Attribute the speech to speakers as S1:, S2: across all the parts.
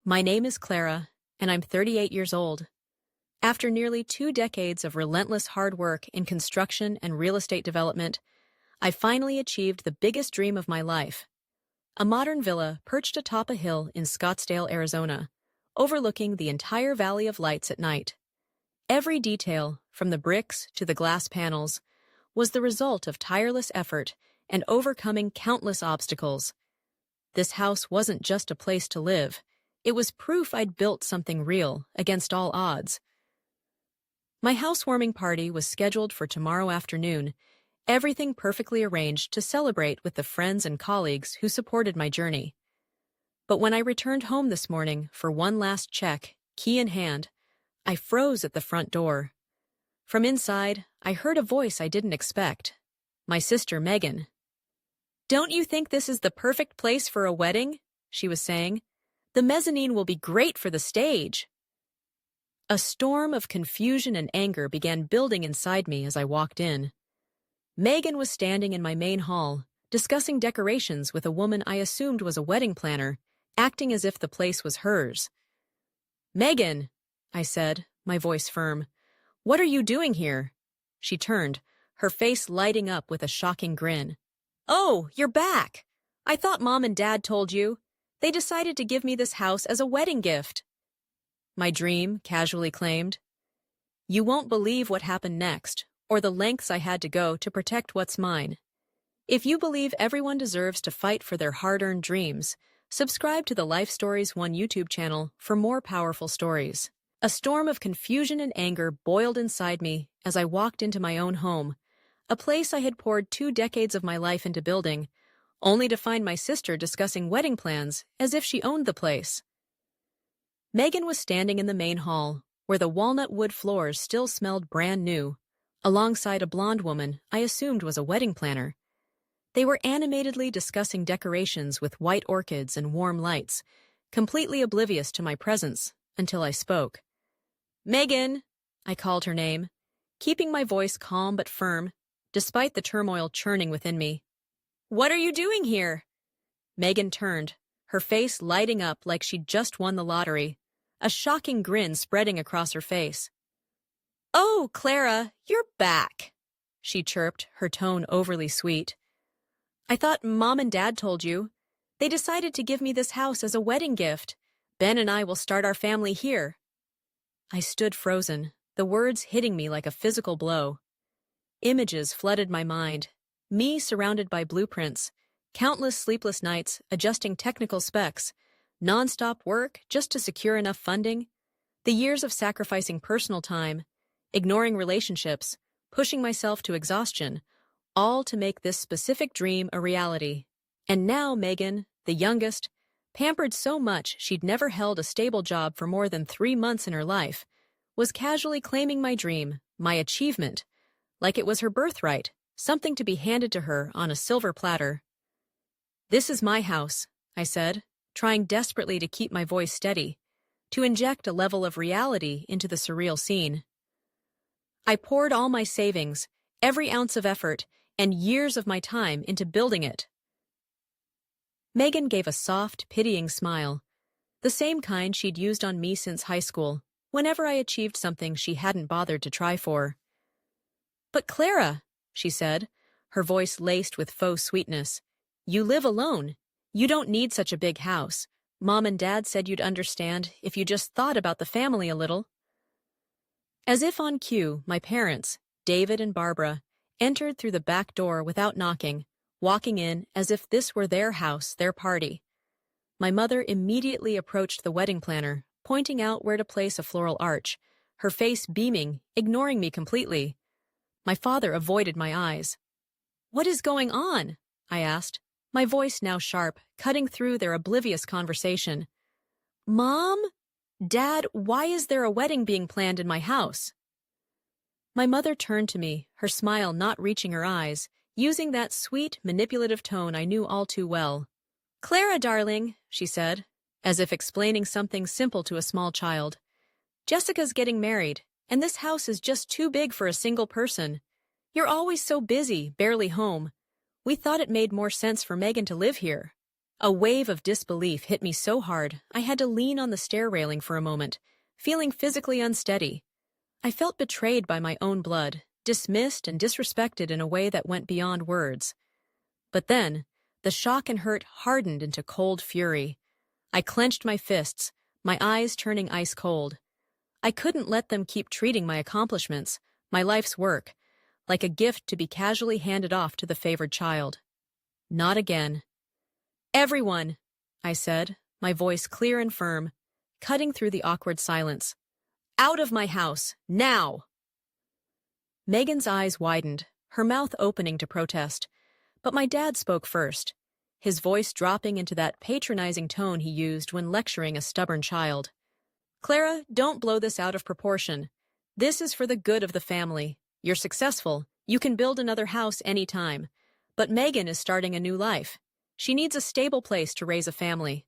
S1: My name is Clara, and I'm 38 years old. After nearly 2 decades of relentless hard work in construction and real estate development, I finally achieved the biggest dream of my life. A modern villa perched atop a hill in Scottsdale, Arizona, overlooking the entire Valley of Lights at night. Every detail, from the bricks to the glass panels, was the result of tireless effort and overcoming countless obstacles. This house wasn't just a place to live. It was proof I'd built something real, against all odds. My housewarming party was scheduled for tomorrow afternoon, everything perfectly arranged to celebrate with the friends and colleagues who supported my journey. But when I returned home this morning for one last check, key in hand, I froze at the front door. From inside, I heard a voice I didn't expect. My sister, Megan. "Don't you think this is the perfect place for a wedding?" she was saying. "The mezzanine will be great for the stage." A storm of confusion and anger began building inside me as I walked in. Megan was standing in my main hall, discussing decorations with a woman I assumed was a wedding planner, acting as if the place was hers. "Megan," I said, my voice firm, "what are you doing here?" She turned, her face lighting up with a shocking grin. "Oh, you're back! I thought Mom and Dad told you. They decided to give me this house as a wedding gift." My dream casually claimed. "You won't believe what happened next, or the lengths I had to go to protect what's mine. If you believe everyone deserves to fight for their hard-earned dreams, subscribe to the Lifestories1 YouTube channel for more powerful stories." A storm of confusion and anger boiled inside me as I walked into my own home, a place I had poured 2 decades of my life into building, only to find my sister discussing wedding plans as if she owned the place. Megan was standing in the main hall, where the walnut wood floors still smelled brand new, alongside a blonde woman I assumed was a wedding planner. They were animatedly discussing decorations with white orchids and warm lights, completely oblivious to my presence until I spoke. "Megan," I called her name, keeping my voice calm but firm, despite the turmoil churning within me. "What are you doing here?" Megan turned, her face lighting up like she'd just won the lottery, a shocking grin spreading across her face. "Oh, Clara, you're back," she chirped, her tone overly sweet. "I thought Mom and Dad told you. They decided to give me this house as a wedding gift. Ben and I will start our family here." I stood frozen, the words hitting me like a physical blow. Images flooded my mind, me surrounded by blueprints, countless sleepless nights adjusting technical specs, non-stop work just to secure enough funding, the years of sacrificing personal time, ignoring relationships, pushing myself to exhaustion, all to make this specific dream a reality. And now Megan, the youngest, pampered so much she'd never held a stable job for more than 3 months in her life, was casually claiming my dream, my achievement, like it was her birthright, something to be handed to her on a silver platter. "This is my house," I said, trying desperately to keep my voice steady, to inject a level of reality into the surreal scene. I poured all my savings, every ounce of effort, and years of my time into building it. Megan gave a soft, pitying smile, the same kind she'd used on me since high school, whenever I achieved something she hadn't bothered to try for. "But Clara," she said, her voice laced with faux sweetness, "you live alone. You don't need such a big house. Mom and Dad said you'd understand if you just thought about the family a little." As if on cue, my parents, David and Barbara, entered through the back door without knocking, walking in as if this were their house, their party. My mother immediately approached the wedding planner, pointing out where to place a floral arch, her face beaming, ignoring me completely. My father avoided my eyes. "What is going on?" I asked, my voice now sharp, cutting through their oblivious conversation. "Mom? Dad, why is there a wedding being planned in my house?" My mother turned to me, her smile not reaching her eyes, using that sweet, manipulative tone I knew all too well. "Clara, darling," she said, as if explaining something simple to a small child. "Jessica's getting married, and this house is just too big for a single person. You're always so busy, barely home. We thought it made more sense for Megan to live here." A wave of disbelief hit me so hard I had to lean on the stair railing for a moment, feeling physically unsteady. I felt betrayed by my own blood, dismissed and disrespected in a way that went beyond words. But then, the shock and hurt hardened into cold fury. I clenched my fists, my eyes turning ice cold. I couldn't let them keep treating my accomplishments, my life's work, like a gift to be casually handed off to the favored child. Not again. "Everyone," I said, my voice clear and firm, cutting through the awkward silence. "Out of my house, now!" Megan's eyes widened, her mouth opening to protest. But my dad spoke first, his voice dropping into that patronizing tone he used when lecturing a stubborn child. "Clara, don't blow this out of proportion. This is for the good of the family. You're successful. You can build another house any time. But Megan is starting a new life. She needs a stable place to raise a family."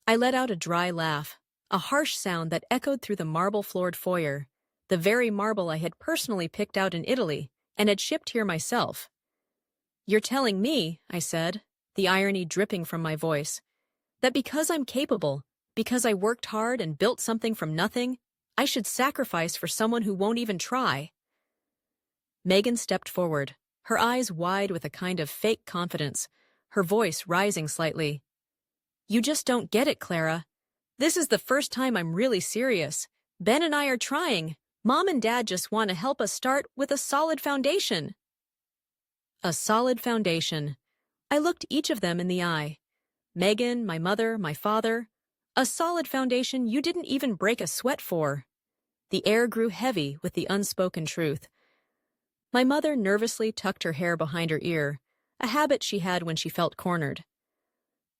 S1: I let out a dry laugh, a harsh sound that echoed through the marble-floored foyer, the very marble I had personally picked out in Italy and had shipped here myself. "You're telling me," I said, the irony dripping from my voice, "that because I'm capable, because I worked hard and built something from nothing, I should sacrifice for someone who won't even try." Megan stepped forward, her eyes wide with a kind of fake confidence, her voice rising slightly. "You just don't get it, Clara. This is the first time I'm really serious. Ben and I are trying. Mom and Dad just want to help us start with a solid foundation." A solid foundation. I looked each of them in the eye. Megan, my mother, my father. A solid foundation you didn't even break a sweat for. The air grew heavy with the unspoken truth. My mother nervously tucked her hair behind her ear, a habit she had when she felt cornered.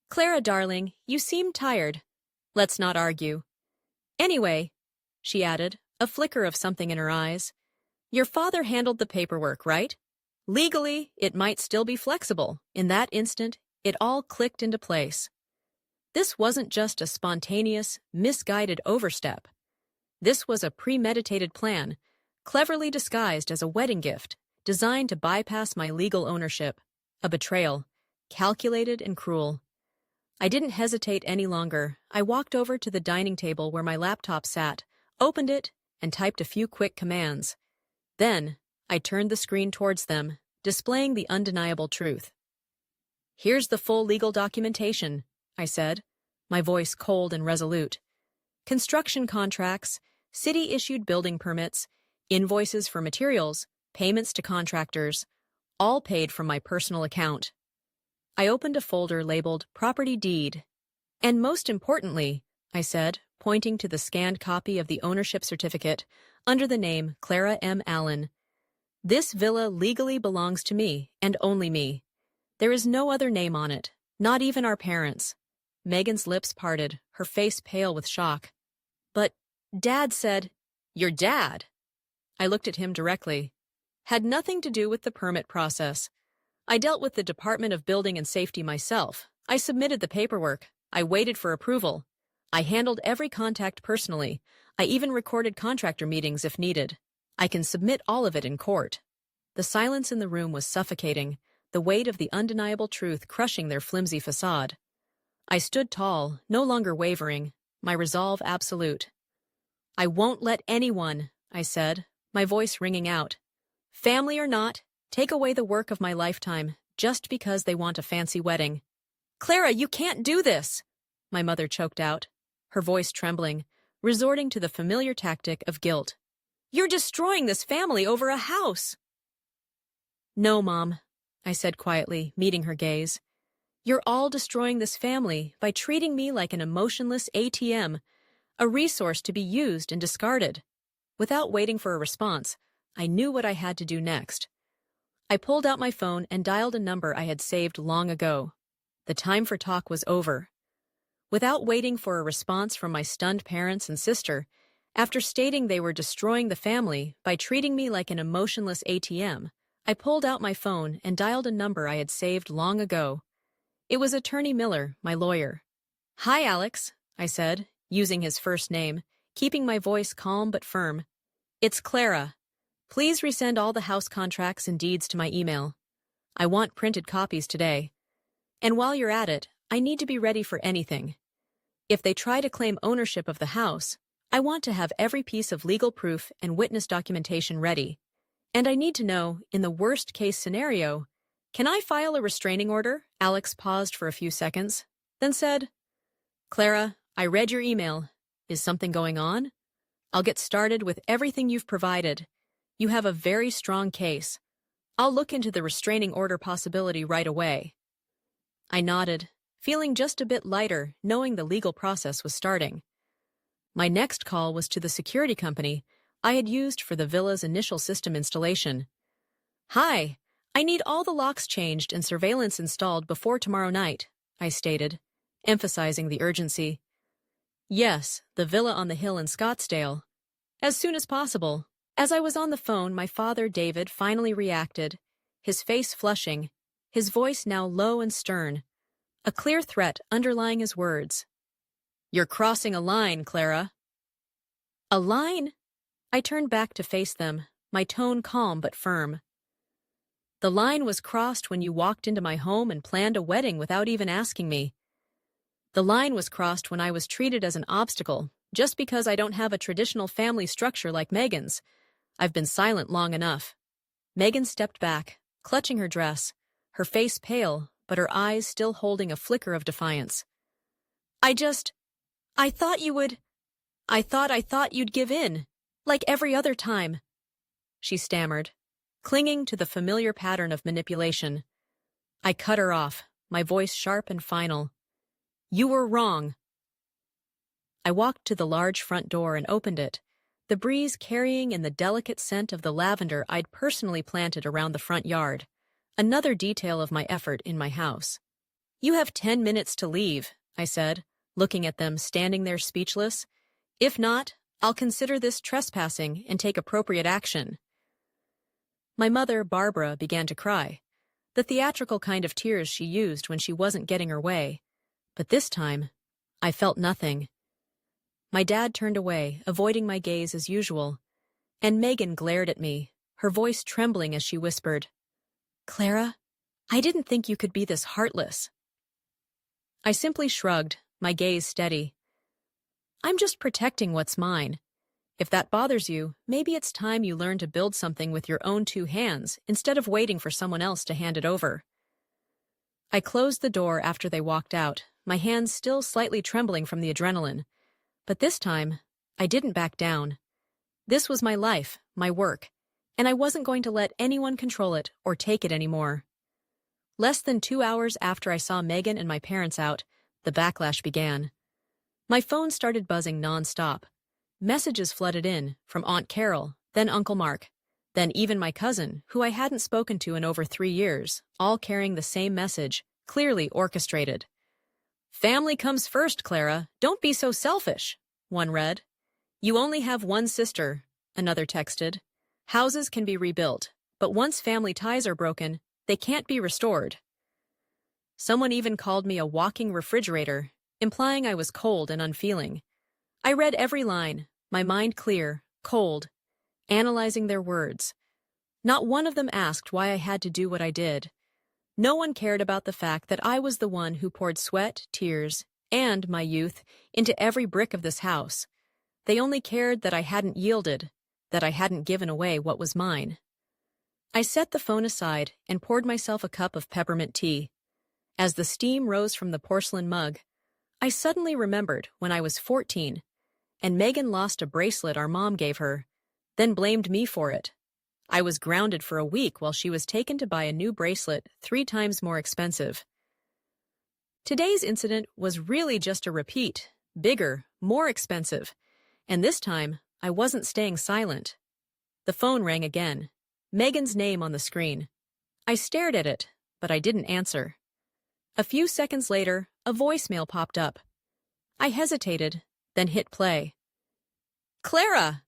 S1: "Clara, darling, you seem tired. Let's not argue. Anyway," she added, a flicker of something in her eyes, "your father handled the paperwork, right? Legally, it might still be flexible." In that instant, it all clicked into place. This wasn't just a spontaneous, misguided overstep. This was a premeditated plan, cleverly disguised as a wedding gift, designed to bypass my legal ownership. A betrayal, calculated and cruel. I didn't hesitate any longer. I walked over to the dining table where my laptop sat, opened it, and typed a few quick commands. Then, I turned the screen towards them, displaying the undeniable truth. "Here's the full legal documentation," I said, my voice cold and resolute. "Construction contracts, city-issued building permits, invoices for materials, payments to contractors, all paid from my personal account." I opened a folder labeled Property Deed. "And most importantly," I said, pointing to the scanned copy of the ownership certificate under the name Clara M. Allen, "this villa legally belongs to me, and only me. There is no other name on it, not even our parents." Megan's lips parted, her face pale with shock. "But Dad said—" "Your dad?" I looked at him directly. "Had nothing to do with the permit process. I dealt with the Department of Building and Safety myself. I submitted the paperwork. I waited for approval. I handled every contact personally. I even recorded contractor meetings if needed. I can submit all of it in court." The silence in the room was suffocating, the weight of the undeniable truth crushing their flimsy facade. I stood tall, no longer wavering, my resolve absolute. "I won't let anyone," I said, my voice ringing out, "family or not, take away the work of my lifetime just because they want a fancy wedding." "Clara, you can't do this!" my mother choked out, her voice trembling, resorting to the familiar tactic of guilt. "You're destroying this family over a house." "No, Mom," I said quietly, meeting her gaze. "You're all destroying this family by treating me like an emotionless ATM, a resource to be used and discarded." Without waiting for a response, I knew what I had to do next. I pulled out my phone and dialed a number I had saved long ago. The time for talk was over. Without waiting for a response from my stunned parents and sister, after stating they were destroying the family by treating me like an emotionless ATM, I pulled out my phone and dialed a number I had saved long ago. It was Attorney Miller, my lawyer. "Hi, Alex," I said, using his first name, keeping my voice calm but firm. "It's Clara. Please resend all the house contracts and deeds to my email. I want printed copies today. And while you're at it, I need to be ready for anything. If they try to claim ownership of the house, I want to have every piece of legal proof and witness documentation ready. And I need to know, in the worst-case scenario, can I file a restraining order? Alex paused for a few seconds, then said, Clara, I read your email. Is something going on? I'll get started with everything you've provided. You have a very strong case. I'll look into the restraining order possibility right away. I nodded, feeling just a bit lighter, knowing the legal process was starting. My next call was to the security company I had used for the villa's initial system installation. Hi, I need all the locks changed and surveillance installed before tomorrow night, I stated, emphasizing the urgency. Yes, the villa on the hill in Scottsdale. As soon as possible. As I was on the phone, my father, David, finally reacted, his face flushing, his voice now low and stern, a clear threat underlying his words. You're crossing a line, Clara. A line? I turned back to face them, my tone calm but firm. The line was crossed when you walked into my home and planned a wedding without even asking me. The line was crossed when I was treated as an obstacle, just because I don't have a traditional family structure like Megan's. I've been silent long enough. Megan stepped back, clutching her dress, her face pale, but her eyes still holding a flicker of defiance. I thought you'd give in, like every other time, she stammered, clinging to the familiar pattern of manipulation. I cut her off, my voice sharp and final. You were wrong. I walked to the large front door and opened it, the breeze carrying in the delicate scent of the lavender I'd personally planted around the front yard, another detail of my effort in my house. You have 10 minutes to leave, I said, looking at them standing there speechless. If not, I'll consider this trespassing and take appropriate action. My mother, Barbara, began to cry, the theatrical kind of tears she used when she wasn't getting her way. But this time, I felt nothing. My dad turned away, avoiding my gaze as usual, and Megan glared at me, her voice trembling as she whispered, Clara, I didn't think you could be this heartless. I simply shrugged, my gaze steady. I'm just protecting what's mine. If that bothers you, maybe it's time you learn to build something with your own 2 hands instead of waiting for someone else to hand it over. I closed the door after they walked out, my hands still slightly trembling from the adrenaline. But this time, I didn't back down. This was my life, my work, and I wasn't going to let anyone control it or take it anymore. Less than 2 hours after I saw Megan and my parents out, the backlash began. My phone started buzzing nonstop. Messages flooded in, from Aunt Carol, then Uncle Mark, then even my cousin, who I hadn't spoken to in over 3 years, all carrying the same message, clearly orchestrated. Family comes first, Clara. Don't be so selfish, one read. You only have one sister, another texted. Houses can be rebuilt, but once family ties are broken, they can't be restored. Someone even called me a walking refrigerator, implying I was cold and unfeeling. I read every line, my mind clear, cold, analyzing their words. Not one of them asked why I had to do what I did. No one cared about the fact that I was the one who poured sweat, tears, and my youth into every brick of this house. They only cared that I hadn't yielded, that I hadn't given away what was mine. I set the phone aside and poured myself a cup of peppermint tea. As the steam rose from the porcelain mug, I suddenly remembered when I was 14, and Megan lost a bracelet our mom gave her, then blamed me for it. I was grounded for a week while she was taken to buy a new bracelet 3 times more expensive. Today's incident was really just a repeat, bigger, more expensive, and this time I wasn't staying silent. The phone rang again, Megan's name on the screen. I stared at it, but I didn't answer. A few seconds later, a voicemail popped up. I hesitated, then hit play. Clara!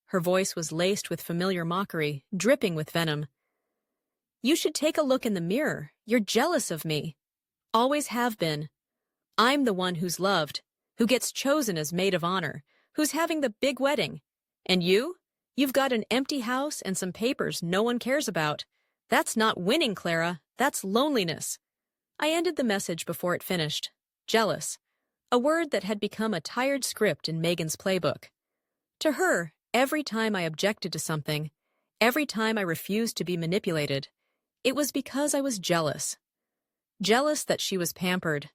S1: Her voice was laced with familiar mockery, dripping with venom. You should take a look in the mirror. You're jealous of me. Always have been. I'm the one who's loved, who gets chosen as maid of honor, who's having the big wedding. And you? You've got an empty house and some papers no one cares about. That's not winning, Clara. That's loneliness. I ended the message before it finished. Jealous. A word that had become a tired script in Megan's playbook. To her, every time I objected to something, every time I refused to be manipulated, it was because I was jealous. Jealous that she was pampered.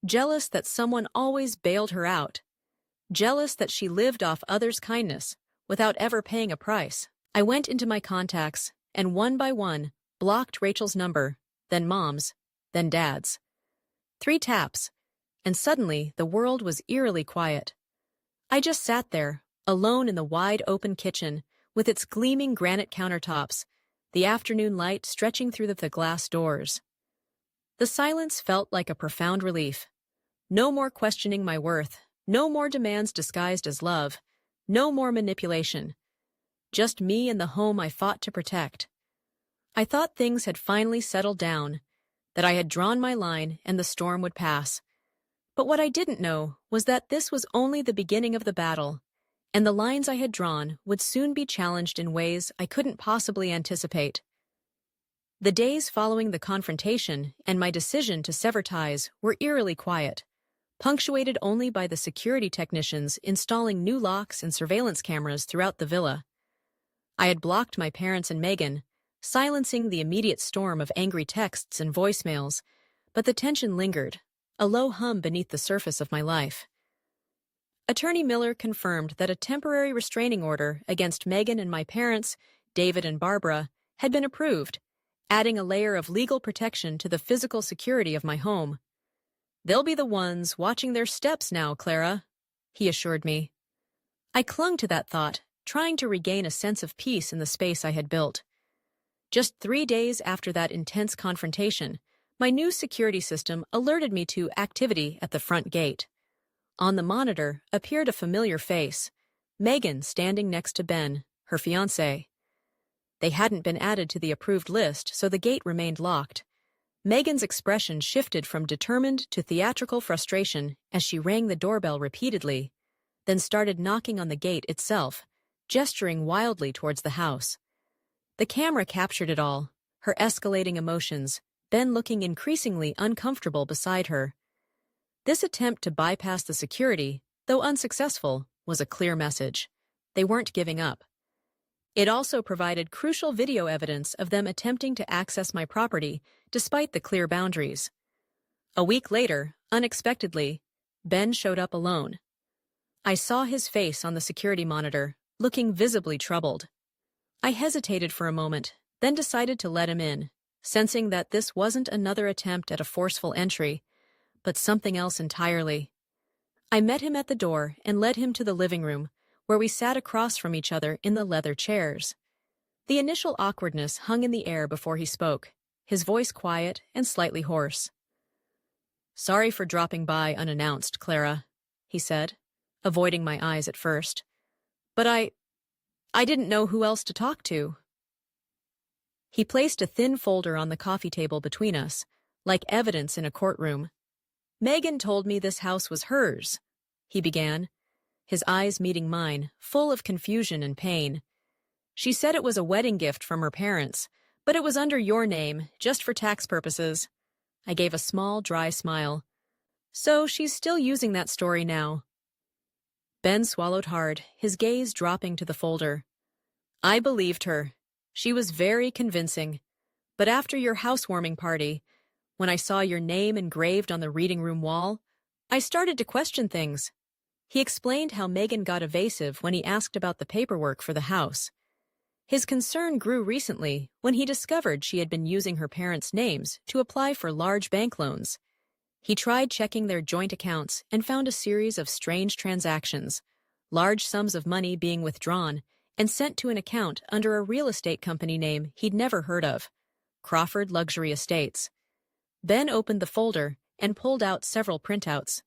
S1: Jealous that someone always bailed her out. Jealous that she lived off others' kindness without ever paying a price. I went into my contacts and one by one blocked Rachel's number, then Mom's, then Dad's. 3 taps, and suddenly the world was eerily quiet. I just sat there, alone in the wide-open kitchen, with its gleaming granite countertops, the afternoon light stretching through the glass doors. The silence felt like a profound relief. No more questioning my worth, no more demands disguised as love, no more manipulation. Just me and the home I fought to protect. I thought things had finally settled down, that I had drawn my line and the storm would pass. But what I didn't know was that this was only the beginning of the battle, and the lines I had drawn would soon be challenged in ways I couldn't possibly anticipate. The days following the confrontation and my decision to sever ties were eerily quiet, punctuated only by the security technicians installing new locks and surveillance cameras throughout the villa. I had blocked my parents and Megan, silencing the immediate storm of angry texts and voicemails, but the tension lingered, a low hum beneath the surface of my life. Attorney Miller confirmed that a temporary restraining order against Megan and my parents, David and Barbara, had been approved, adding a layer of legal protection to the physical security of my home. "They'll be the ones watching their steps now, Clara," he assured me. I clung to that thought, trying to regain a sense of peace in the space I had built. Just 3 days after that intense confrontation, my new security system alerted me to activity at the front gate. On the monitor appeared a familiar face, Megan standing next to Ben, her fiancé. They hadn't been added to the approved list, so the gate remained locked. Megan's expression shifted from determined to theatrical frustration as she rang the doorbell repeatedly, then started knocking on the gate itself, gesturing wildly towards the house. The camera captured it all, her escalating emotions, Ben looking increasingly uncomfortable beside her. This attempt to bypass the security, though unsuccessful, was a clear message. They weren't giving up. It also provided crucial video evidence of them attempting to access my property despite the clear boundaries. A week later, unexpectedly, Ben showed up alone. I saw his face on the security monitor, looking visibly troubled. I hesitated for a moment, then decided to let him in, sensing that this wasn't another attempt at a forceful entry, but something else entirely. I met him at the door and led him to the living room, where we sat across from each other in the leather chairs. The initial awkwardness hung in the air before he spoke, his voice quiet and slightly hoarse. "Sorry for dropping by unannounced, Clara," he said, avoiding my eyes at first. "But I didn't know who else to talk to." He placed a thin folder on the coffee table between us, like evidence in a courtroom. "Megan told me this house was hers," he began, his eyes meeting mine, full of confusion and pain. "She said it was a wedding gift from her parents, but it was under your name, just for tax purposes." I gave a small, dry smile. "So she's still using that story now." Ben swallowed hard, his gaze dropping to the folder. "I believed her. She was very convincing. But after your housewarming party, when I saw your name engraved on the reading room wall, I started to question things." He explained how Megan got evasive when he asked about the paperwork for the house. His concern grew recently when he discovered she had been using her parents' names to apply for large bank loans. He tried checking their joint accounts and found a series of strange transactions, large sums of money being withdrawn and sent to an account under a real estate company name he'd never heard of, Crawford Luxury Estates. Ben opened the folder and pulled out several printouts.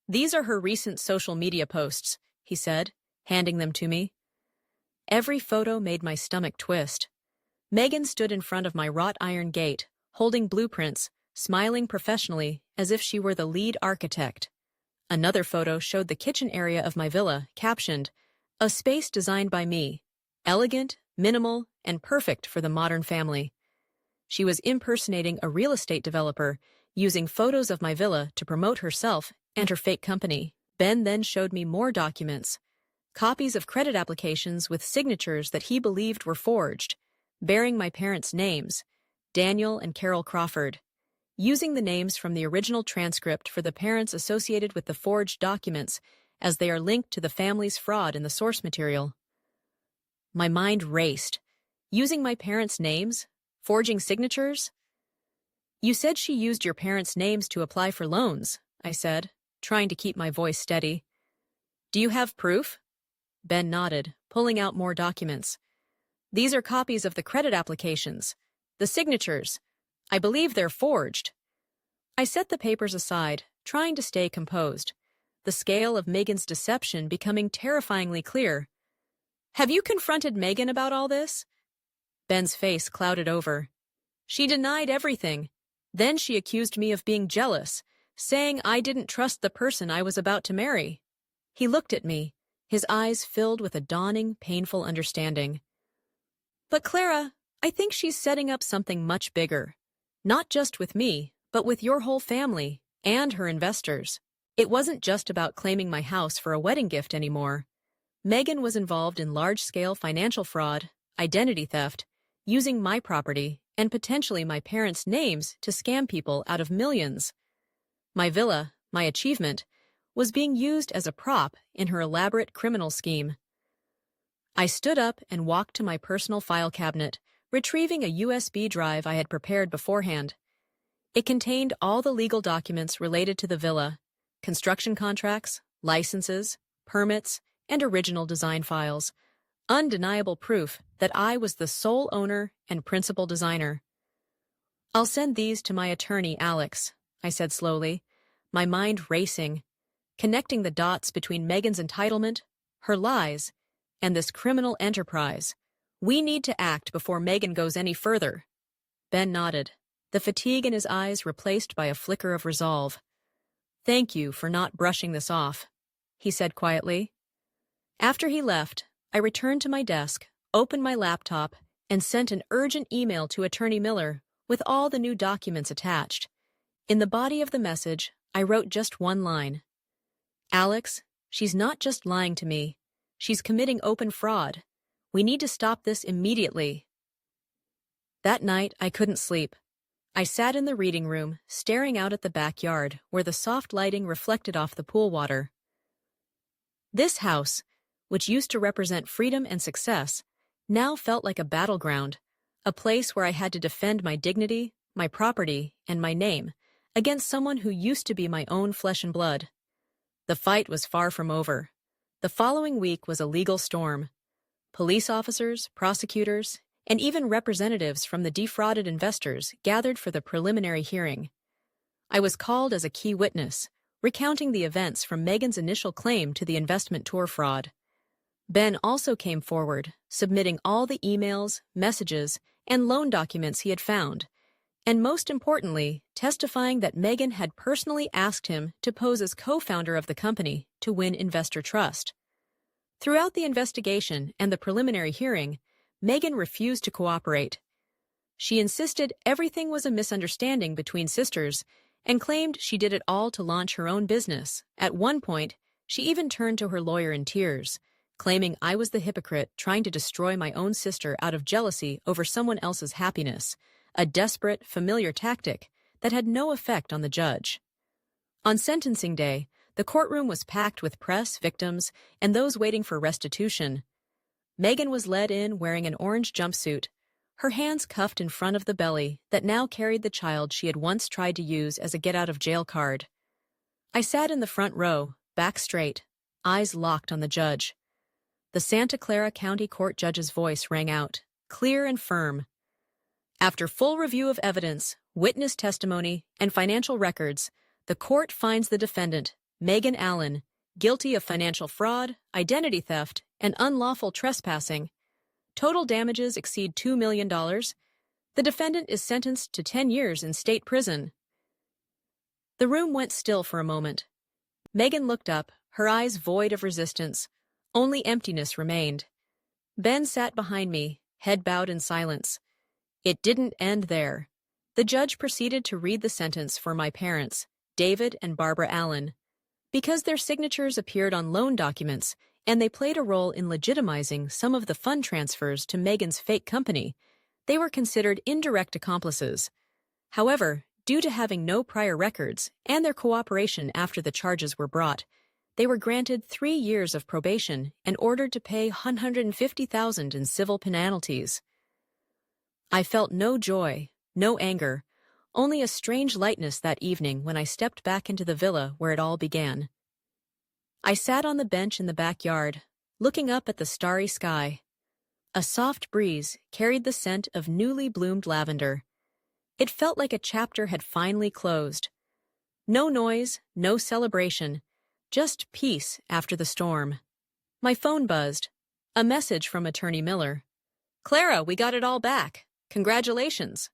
S1: "These are her recent social media posts," he said, handing them to me. Every photo made my stomach twist. Megan stood in front of my wrought iron gate, holding blueprints, smiling professionally as if she were the lead architect. Another photo showed the kitchen area of my villa, captioned, "A space designed by me, elegant, minimal, and perfect for the modern family." She was impersonating a real estate developer, using photos of my villa to promote herself and her fake company. Ben then showed me more documents, copies of credit applications with signatures that he believed were forged, bearing my parents' names, Daniel and Carol Crawford, using the names from the original transcript for the parents associated with the forged documents as they are linked to the family's fraud in the source material. My mind raced. Using my parents' names? Forging signatures? You said she used your parents' names to apply for loans, I said, trying to keep my voice steady. Do you have proof? Ben nodded, pulling out more documents. These are copies of the credit applications. The signatures. I believe they're forged. I set the papers aside, trying to stay composed, the scale of Megan's deception becoming terrifyingly clear. Have you confronted Megan about all this? Ben's face clouded over. She denied everything. Then she accused me of being jealous, saying I didn't trust the person I was about to marry. He looked at me, his eyes filled with a dawning, painful understanding. But Clara, I think she's setting up something much bigger. Not just with me, but with your whole family and her investors. It wasn't just about claiming my house for a wedding gift anymore. Megan was involved in large-scale financial fraud, identity theft, using my property and potentially my parents' names to scam people out of millions. My villa, my achievement, was being used as a prop in her elaborate criminal scheme. I stood up and walked to my personal file cabinet, retrieving a USB drive I had prepared beforehand. It contained all the legal documents related to the villa, construction contracts, licenses, permits, and original design files, undeniable proof that I was the sole owner and principal designer. I'll send these to my attorney, Alex, I said slowly, my mind racing, connecting the dots between Megan's entitlement, her lies, and this criminal enterprise. We need to act before Megan goes any further. Ben nodded, the fatigue in his eyes replaced by a flicker of resolve. Thank you for not brushing this off, he said quietly. After he left, I returned to my desk, opened my laptop, and sent an urgent email to Attorney Miller with all the new documents attached. In the body of the message, I wrote just one line. Alex, she's not just lying to me. She's committing open fraud. We need to stop this immediately. That night, I couldn't sleep. I sat in the reading room, staring out at the backyard where the soft lighting reflected off the pool water. This house, which used to represent freedom and success, now felt like a battleground, a place where I had to defend my dignity, my property, and my name against someone who used to be my own flesh and blood. The fight was far from over. The following week was a legal storm. Police officers, prosecutors, and even representatives from the defrauded investors gathered for the preliminary hearing. I was called as a key witness, recounting the events from Megan's initial claim to the investment tour fraud. Ben also came forward, submitting all the emails, messages, and loan documents he had found, and most importantly, testifying that Megan had personally asked him to pose as co-founder of the company to win investor trust. Throughout the investigation and the preliminary hearing, Megan refused to cooperate. She insisted everything was a misunderstanding between sisters and claimed she did it all to launch her own business. At one point, she even turned to her lawyer in tears, claiming I was the hypocrite trying to destroy my own sister out of jealousy over someone else's happiness, a desperate, familiar tactic that had no effect on the judge. On sentencing day, the courtroom was packed with press, victims, and those waiting for restitution. Megan was led in wearing an orange jumpsuit, her hands cuffed in front of the belly that now carried the child she had once tried to use as a get-out-of-jail card. I sat in the front row, back straight, eyes locked on the judge. The Santa Clara County Court judge's voice rang out, clear and firm. After full review of evidence, witness testimony, and financial records, the court finds the defendant, Megan Allen, guilty of financial fraud, identity theft, and unlawful trespassing. Total damages exceed $2 million. The defendant is sentenced to 10 years in state prison. The room went still for a moment. Megan looked up, her eyes void of resistance. Only emptiness remained. Ben sat behind me, head bowed in silence. It didn't end there. The judge proceeded to read the sentence for my parents, David and Barbara Allen. Because their signatures appeared on loan documents and they played a role in legitimizing some of the fund transfers to Megan's fake company, they were considered indirect accomplices. However, due to having no prior records and their cooperation after the charges were brought, they were granted 3 years of probation and ordered to pay $150,000 in civil penalties. I felt no joy, no anger, only a strange lightness that evening when I stepped back into the villa where it all began. I sat on the bench in the backyard, looking up at the starry sky. A soft breeze carried the scent of newly bloomed lavender. It felt like a chapter had finally closed. No noise, no celebration, just peace after the storm. My phone buzzed. A message from Attorney Miller. "Clara, we got it all back. Congratulations."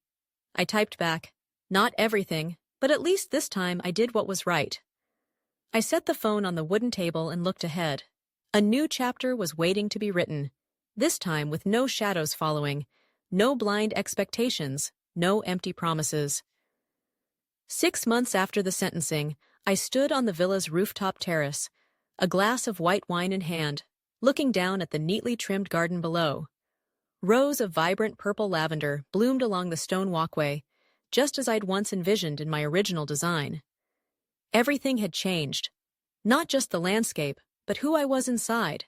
S1: I typed back, "Not everything, but at least this time I did what was right." I set the phone on the wooden table and looked ahead. A new chapter was waiting to be written, this time with no shadows following, no blind expectations, no empty promises. 6 months after the sentencing, I stood on the villa's rooftop terrace, a glass of white wine in hand, looking down at the neatly trimmed garden below. Rows of vibrant purple lavender bloomed along the stone walkway, just as I'd once envisioned in my original design. Everything had changed. Not just the landscape, but who I was inside.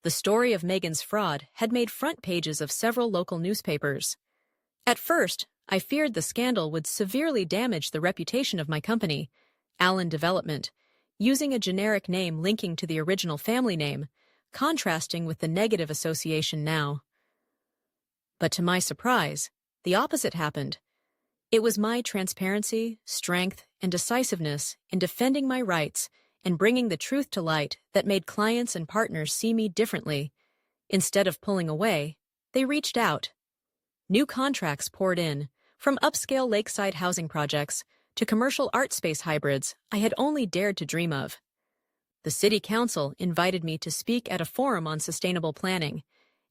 S1: The story of Megan's fraud had made front pages of several local newspapers. At first, I feared the scandal would severely damage the reputation of my company, Allen Development, using a generic name linking to the original family name, contrasting with the negative association now. But to my surprise, the opposite happened. It was my transparency, strength, and decisiveness in defending my rights and bringing the truth to light that made clients and partners see me differently. Instead of pulling away, they reached out. New contracts poured in, from upscale lakeside housing projects to commercial art space hybrids I had only dared to dream of. The city council invited me to speak at a forum on sustainable planning,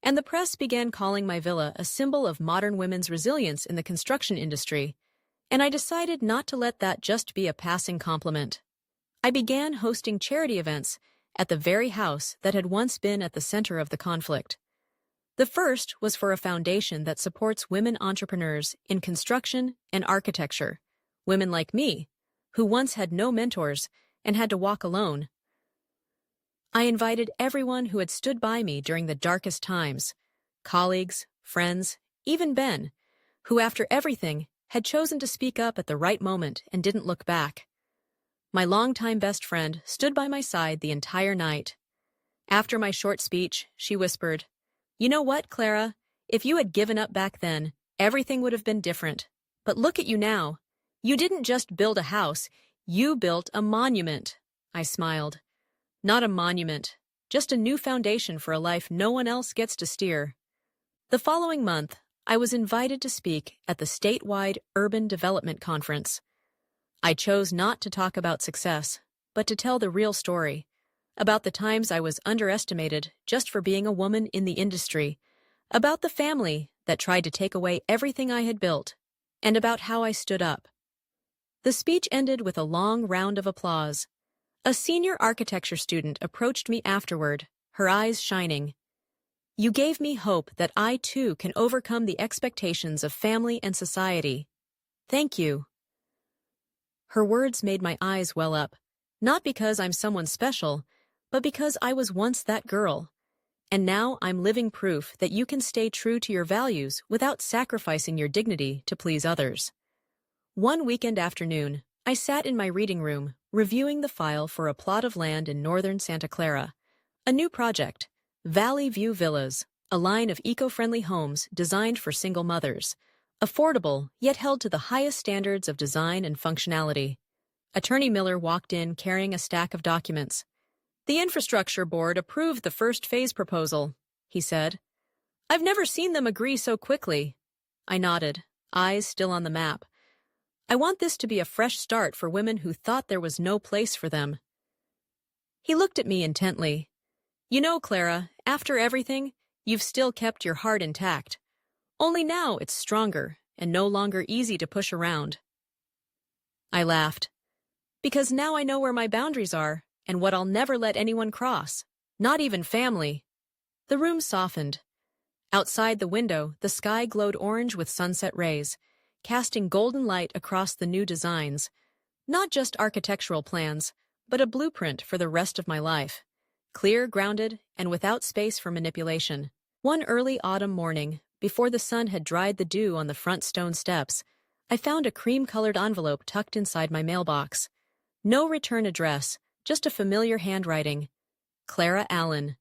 S1: and the press began calling my villa a symbol of modern women's resilience in the construction industry, and I decided not to let that just be a passing compliment. I began hosting charity events at the very house that had once been at the center of the conflict. The first was for a foundation that supports women entrepreneurs in construction and architecture, women like me, who once had no mentors and had to walk alone. I invited everyone who had stood by me during the darkest times, colleagues, friends, even Ben, who after everything had chosen to speak up at the right moment and didn't look back. My longtime best friend stood by my side the entire night. After my short speech, she whispered, "You know what, Clara? If you had given up back then, everything would have been different. But look at you now. You didn't just build a house, you built a monument." I smiled. Not a monument, just a new foundation for a life no one else gets to steer. The following month, I was invited to speak at the statewide Urban Development Conference. I chose not to talk about success, but to tell the real story, about the times I was underestimated just for being a woman in the industry, about the family that tried to take away everything I had built, and about how I stood up. The speech ended with a long round of applause. A senior architecture student approached me afterward, her eyes shining. "You gave me hope that I too can overcome the expectations of family and society. Thank you." Her words made my eyes well up, not because I'm someone special, but because I was once that girl. And now I'm living proof that you can stay true to your values without sacrificing your dignity to please others. One weekend afternoon, I sat in my reading room, reviewing the file for a plot of land in northern Santa Clara. A new project, Valley View Villas, a line of eco-friendly homes designed for single mothers, affordable yet held to the highest standards of design and functionality. Attorney Miller walked in carrying a stack of documents. "The Infrastructure Board approved the first phase proposal," he said. "I've never seen them agree so quickly." I nodded, eyes still on the map. I want this to be a fresh start for women who thought there was no place for them. He looked at me intently. "You know, Clara, after everything, you've still kept your heart intact. Only now it's stronger, and no longer easy to push around. I laughed. Because now I know where my boundaries are and what I'll never let anyone cross, not even family. The room softened. Outside the window, the sky glowed orange with sunset rays, casting golden light across the new designs. Not just architectural plans, but a blueprint for the rest of my life. Clear, grounded, and without space for manipulation. One early autumn morning, before the sun had dried the dew on the front stone steps, I found a cream-colored envelope tucked inside my mailbox. No return address, just a familiar handwriting. Clara Allen.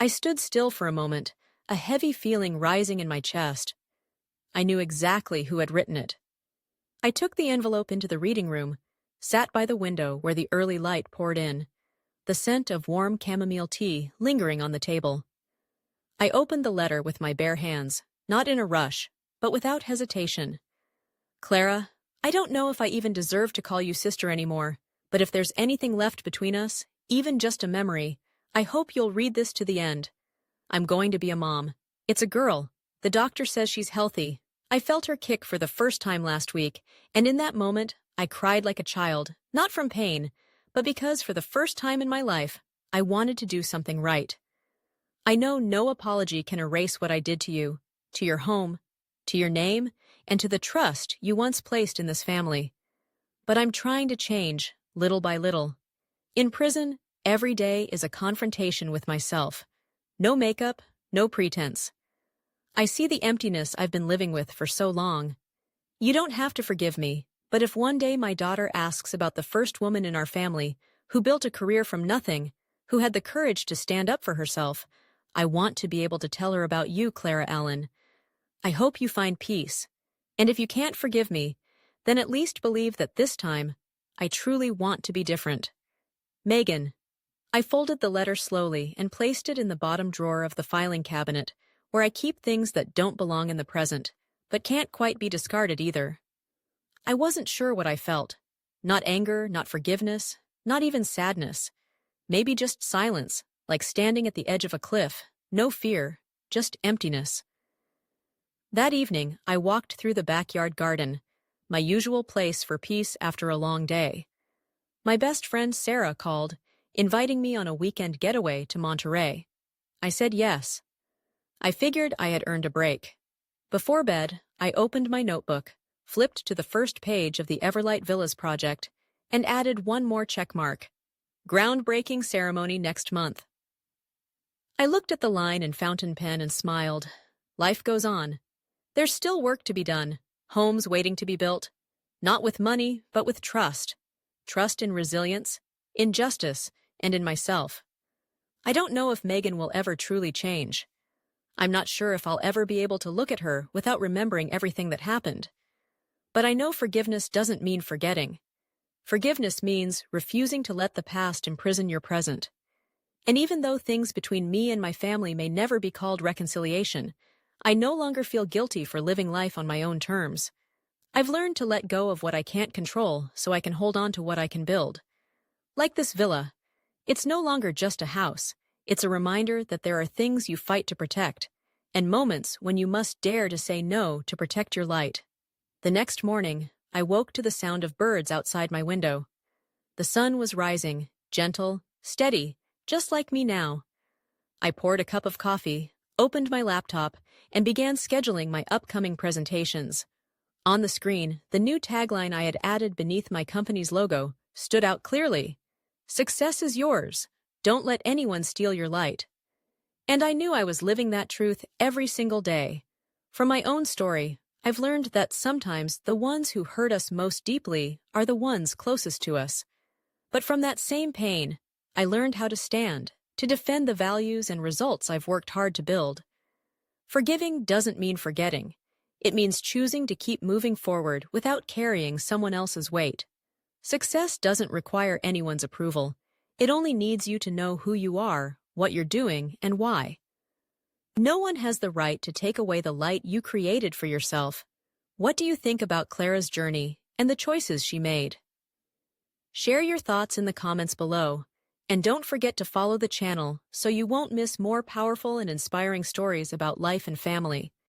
S1: I stood still for a moment, a heavy feeling rising in my chest. I knew exactly who had written it. I took the envelope into the reading room, sat by the window where the early light poured in, the scent of warm chamomile tea lingering on the table. I opened the letter with my bare hands, not in a rush, but without hesitation. Clara, I don't know if I even deserve to call you sister anymore, but if there's anything left between us, even just a memory, I hope you'll read this to the end. I'm going to be a mom. It's a girl. The doctor says she's healthy. I felt her kick for the first time last week, and in that moment, I cried like a child, not from pain, but because for the first time in my life, I wanted to do something right. I know no apology can erase what I did to you, to your home, to your name, and to the trust you once placed in this family. But I'm trying to change, little by little. In prison, every day is a confrontation with myself. No makeup, no pretense. I see the emptiness I've been living with for so long. You don't have to forgive me, but if one day my daughter asks about the first woman in our family who built a career from nothing, who had the courage to stand up for herself, I want to be able to tell her about you, Clara Allen. I hope you find peace. And if you can't forgive me, then at least believe that this time, I truly want to be different. Megan. I folded the letter slowly and placed it in the bottom drawer of the filing cabinet, where I keep things that don't belong in the present, but can't quite be discarded either. I wasn't sure what I felt. Not anger, not forgiveness, not even sadness. Maybe just silence, like standing at the edge of a cliff. No fear, just emptiness. That evening, I walked through the backyard garden, my usual place for peace after a long day. My best friend Sarah called, inviting me on a weekend getaway to Monterey. I said yes. I figured I had earned a break. Before bed, I opened my notebook, flipped to the first page of the Everlight Villas project, and added one more checkmark. Groundbreaking ceremony next month. I looked at the line in fountain pen and smiled. Life goes on. There's still work to be done, homes waiting to be built. Not with money, but with trust. Trust in resilience, in justice, and in myself. I don't know if Megan will ever truly change. I'm not sure if I'll ever be able to look at her without remembering everything that happened. But I know forgiveness doesn't mean forgetting. Forgiveness means refusing to let the past imprison your present. And even though things between me and my family may never be called reconciliation, I no longer feel guilty for living life on my own terms. I've learned to let go of what I can't control so I can hold on to what I can build. Like this villa, it's no longer just a house. It's a reminder that there are things you fight to protect, and moments when you must dare to say no to protect your light. The next morning, I woke to the sound of birds outside my window. The sun was rising, gentle, steady, just like me now. I poured a cup of coffee, opened my laptop, and began scheduling my upcoming presentations. On the screen, the new tagline I had added beneath my company's logo stood out clearly. Success is yours. Don't let anyone steal your light. And I knew I was living that truth every single day. From my own story, I've learned that sometimes the ones who hurt us most deeply are the ones closest to us. But from that same pain, I learned how to stand, to defend the values and results I've worked hard to build. Forgiving doesn't mean forgetting. It means choosing to keep moving forward without carrying someone else's weight. Success doesn't require anyone's approval. It only needs you to know who you are, what you're doing, and why. No one has the right to take away the light you created for yourself. What do you think about Clara's journey and the choices she made? Share your thoughts in the comments below, and don't forget to follow the channel so you won't miss more powerful and inspiring stories about life and family.